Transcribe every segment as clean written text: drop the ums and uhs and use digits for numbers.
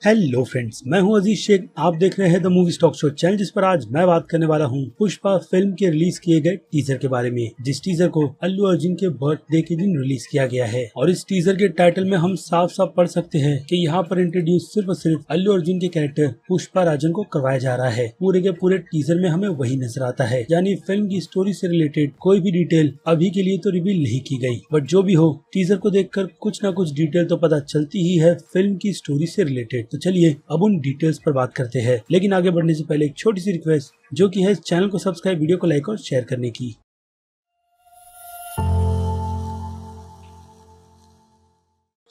Hello friends, मैं हूं अजीज शेख। आप देख रहे हैं the movie stock show channel, जिस पर आज मैं बात करने वाला हूं पुष्पा फिल्म के रिलीज किए गए टीजर के बारे में। जिस टीजर को अल्लू अर्जुन के बर्थडे के दिन रिलीज किया गया है और इस टीजर के टाइटल में हम साफ साफ पढ़ सकते हैं कि यहाँ पर इंट्रोड्यूस सिर्फ और सिर्फ अल्लू अर्जुन के कैरेक्टर पुष्पा राजन को करवाया जा रहा है। पूरे के पूरे टीजर में हमें वही नजर आता है, यानी फिल्म की स्टोरी से रिलेटेड कोई भी डिटेल अभी के लिए तो रिवील नहीं की गई, बट जो भी हो टीजर को देखकर कुछ न कुछ डिटेल तो पता चलती ही है फिल्म की स्टोरी से रिलेटेड। तो चलिए अब उन डिटेल्स पर बात करते हैं, लेकिन आगे बढ़ने से पहले एक छोटी सी रिक्वेस्ट, जो कि है इस चैनल को सब्सक्राइब, वीडियो को लाइक और शेयर करने की।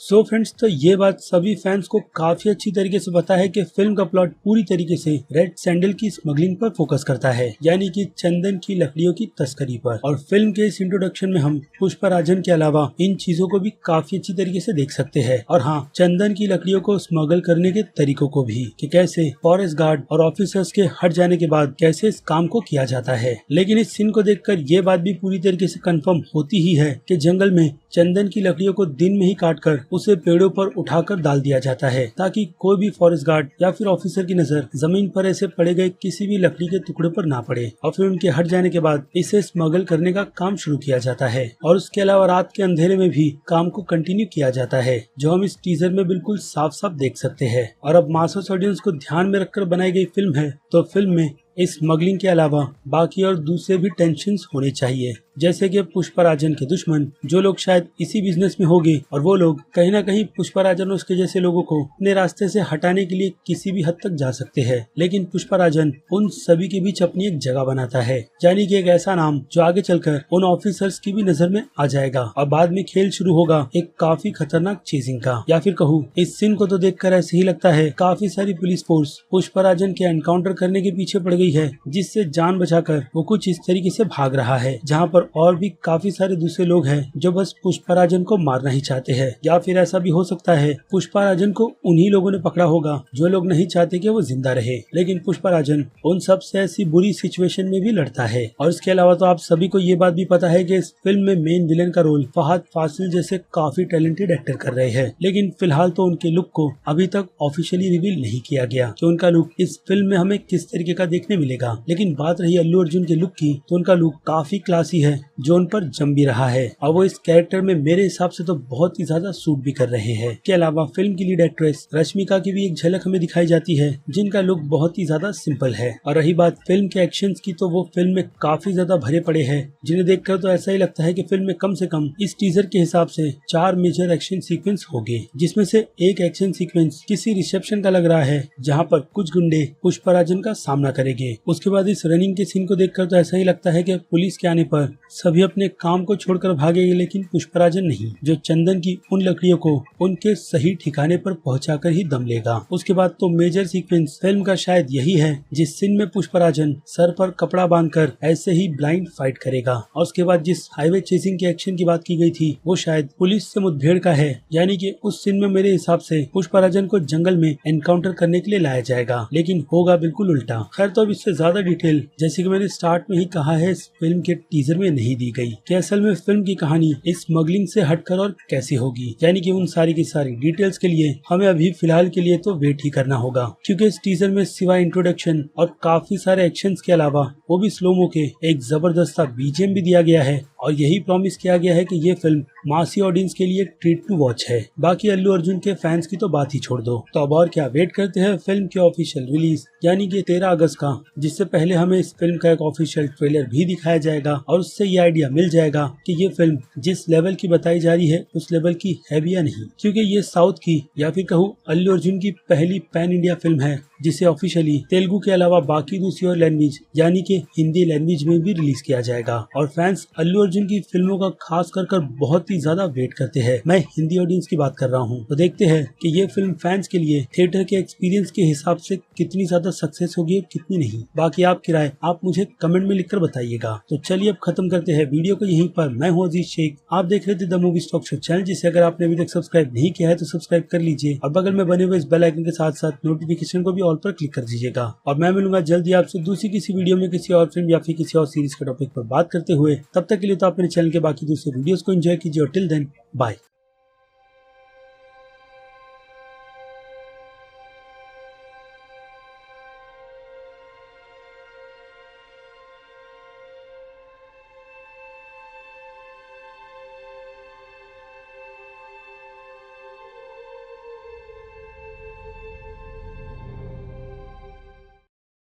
सो फ्रेंड्स, तो ये बात सभी फैंस को काफी अच्छी तरीके से पता है कि फिल्म का प्लॉट पूरी तरीके से रेड सैंडल की स्मगलिंग पर फोकस करता है, यानी कि चंदन की लकड़ियों की तस्करी पर। और फिल्म के इस इंट्रोडक्शन में हम पुष्पा राजन के अलावा इन चीजों को भी काफी अच्छी तरीके से देख सकते हैं। और हाँ, चंदन की लकड़ियों को स्मगल करने के तरीकों को भी, कि कैसे फॉरेस्ट गार्ड और ऑफिसर्स के हट जाने के बाद कैसे इस काम को किया जाता है। लेकिन इस सीन को देखकर ये बात भी पूरी तरीके से कंफर्म होती ही है कि जंगल में चंदन की लकड़ियों को दिन में ही काटकर उसे पेड़ों पर उठाकर डाल दिया जाता है, ताकि कोई भी फॉरेस्ट गार्ड या फिर ऑफिसर की नजर जमीन पर ऐसे पड़े गए किसी भी लकड़ी के टुकड़े पर ना पड़े। और फिर उनके हट जाने के बाद इसे स्मगल करने का काम शुरू किया जाता है। और उसके अलावा रात के अंधेरे में भी काम को कंटिन्यू किया जाता है, जो हम इस टीजर में बिल्कुल साफ साफ देख सकते हैं। और अब मास ऑडियंस को ध्यान में रखकर बनाई गई फिल्म है, तो फिल्म में इस स्मगलिंग के अलावा बाकी और दूसरे भी टेंशन्स होने चाहिए, जैसे कि पुष्पा राजन के दुश्मन, जो लोग शायद इसी बिजनेस में होंगे, और वो लोग कहीं ना कहीं पुष्पा राजन और उसके जैसे लोगों को अपने रास्ते से हटाने के लिए किसी भी हद तक जा सकते हैं। लेकिन पुष्पा राजन उन सभी के बीच अपनी एक जगह बनाता है, यानी कि एक ऐसा नाम जो आगे चलकर उन ऑफिसर्स की भी नजर में आ जाएगा। और बाद में खेल शुरू होगा एक काफी खतरनाक चेजिंग का। या फिर कहूँ, इस सीन को तो देखकर ऐसे ही लगता है काफी सारी पुलिस फोर्स पुष्पा राजन के एनकाउंटर करने के पीछे पड़ गई है, जिससे जान बचाकर वो कुछ इस तरीके से भाग रहा है, जहाँ पर और भी काफी सारे दूसरे लोग हैं जो बस पुष्पा राजन को मारना ही चाहते हैं। या फिर ऐसा भी हो सकता है पुष्पा राजन को उन्हीं लोगों ने पकड़ा होगा जो लोग नहीं चाहते कि वो जिंदा रहे, लेकिन पुष्पा राजन उन सब से ऐसी बुरी सिचुएशन में भी लड़ता है। और इसके अलावा तो आप सभी को ये बात भी पता है कि इस फिल्म में मेन विलेन का रोल फहद फासिल जैसे काफी टैलेंटेड एक्टर कर रहे हैं, लेकिन फिलहाल तो उनके लुक को अभी तक ऑफिशियली रिवील नहीं किया गया कि उनका लुक इस फिल्म में हमें किस तरीके का देखने मिलेगा। लेकिन बात रही अल्लू अर्जुन के लुक की, तो उनका लुक काफी क्लासी है, जो उन पर जम भी रहा है, और वो इस कैरेक्टर में मेरे हिसाब से तो बहुत ही ज्यादा सूट भी कर रहे हैं। के अलावा फिल्म की लीड एक्ट्रेस रश्मिका की भी एक झलक हमें दिखाई जाती है, जिनका लुक बहुत ही ज्यादा सिंपल है। और रही बात फिल्म के एक्शंस की, तो वो फिल्म में काफी ज्यादा भरे पड़े हैं, जिन्हें देखकर तो ऐसा ही लगता है कि फिल्म में कम से कम इस टीजर के हिसाब से 4 मेजर एक्शन सीक्वेंस होंगे, जिसमें से एक एक्शन सीक्वेंस किसी रिसेप्शन का लग रहा है, जहाँ पर कुछ गुंडे पुष्पा राजन का सामना करेंगे। उसके बाद इस रनिंग के सीन को देखकर तो ऐसा ही लगता है कि पुलिस के आने पर सभी अपने काम को छोड़कर भागेंगे, लेकिन पुष्पा राजन नहीं, जो चंदन की उन लकड़ियों को उनके सही ठिकाने पर पहुंचाकर ही दम लेगा। उसके बाद तो मेजर सीक्वेंस फिल्म का शायद यही है, जिस सीन में पुष्पा राजन सर पर कपड़ा बांधकर ऐसे ही ब्लाइंड फाइट करेगा। और उसके बाद जिस हाईवे चेसिंग के एक्शन की बात की गई थी, वो शायद पुलिस से मुठभेड़ का है, यानी कि उस सीन में मेरे हिसाब से पुष्पा राजन को जंगल में एनकाउंटर करने के लिए लाया जाएगा, लेकिन होगा बिल्कुल उल्टा। खैर, तो अब इससे ज्यादा डिटेल, जैसे कि मैंने स्टार्ट में ही कहा है, इस फिल्म के टीजर में नहीं दी गई कि असल में फिल्म की कहानी इस स्मगलिंग से हटकर और कैसी होगी। यानी कि उन सारी की सारी डिटेल्स के लिए हमें अभी फिलहाल के लिए तो वेट ही करना होगा, क्योंकि इस टीजर में सिवाय इंट्रोडक्शन और काफी सारे एक्शंस के अलावा वो भी स्लोमो के एक जबरदस्त बीजीएम भी दिया गया है, और यही प्रॉमिस किया गया है कि ये फिल्म मासी ऑडियंस के लिए ट्रीट टू वॉच है। बाकी अल्लू अर्जुन के फैंस की तो बात ही छोड़ दो। तो अब और क्या, वेट करते हैं फिल्म के ऑफिशियल रिलीज, यानी कि 13 अगस्त का, जिससे पहले हमें इस फिल्म का एक ऑफिशियल ट्रेलर भी दिखाया जाएगा, और उससे ये आइडिया मिल जाएगा कि ये फिल्म जिस लेवल की बताई जा रही है उस लेवल की है भी या नहीं। क्योंकि ये साउथ की, या फिर कहूँ अल्लू अर्जुन की पहली पैन इंडिया फिल्म है, जिसे ऑफिशियली तेलुगु के अलावा बाकी दूसरी और लैंग्वेज, यानी कि हिंदी लैंग्वेज में भी रिलीज किया जाएगा। और फैंस अल्लू अर्जुन की फिल्मों का खास कर बहुत ही ज्यादा वेट करते हैं। मैं हिंदी ऑडियंस की बात कर रहा हूँ। तो देखते हैं कि ये फिल्म फैंस के लिए थिएटर के एक्सपीरियंस के हिसाब से कितनी ज्यादा सक्सेस होगी और कितनी नहीं। बाकी आपकी राय आप मुझे कमेंट में लिखकर बताइएगा। तो चलिए अब खत्म करते हैं वीडियो को यहीं पर। मैं हूँ अजीज शेख, आप देख रहे थे the movie stock show channel, जिसे अगर आपने अभी तक सब्सक्राइब नहीं किया है तो सब्सक्राइब कर लीजिए, और बगल में बने हुए इस बेल आइकन के साथ साथ नोटिफिकेशन को भी ऑल पर क्लिक कर दीजिएगा। और मैं मिलूंगा जल्दी आपसे दूसरी किसी वीडियो में किसी और फिल्म या फिर किसी और सीरीज के टॉपिक पर बात करते हुए। तब तक के लिए तो आप मेरे चैनल के बाकी दूसरे वीडियोस को एंजॉय कीजिए, और टिल देन बाय।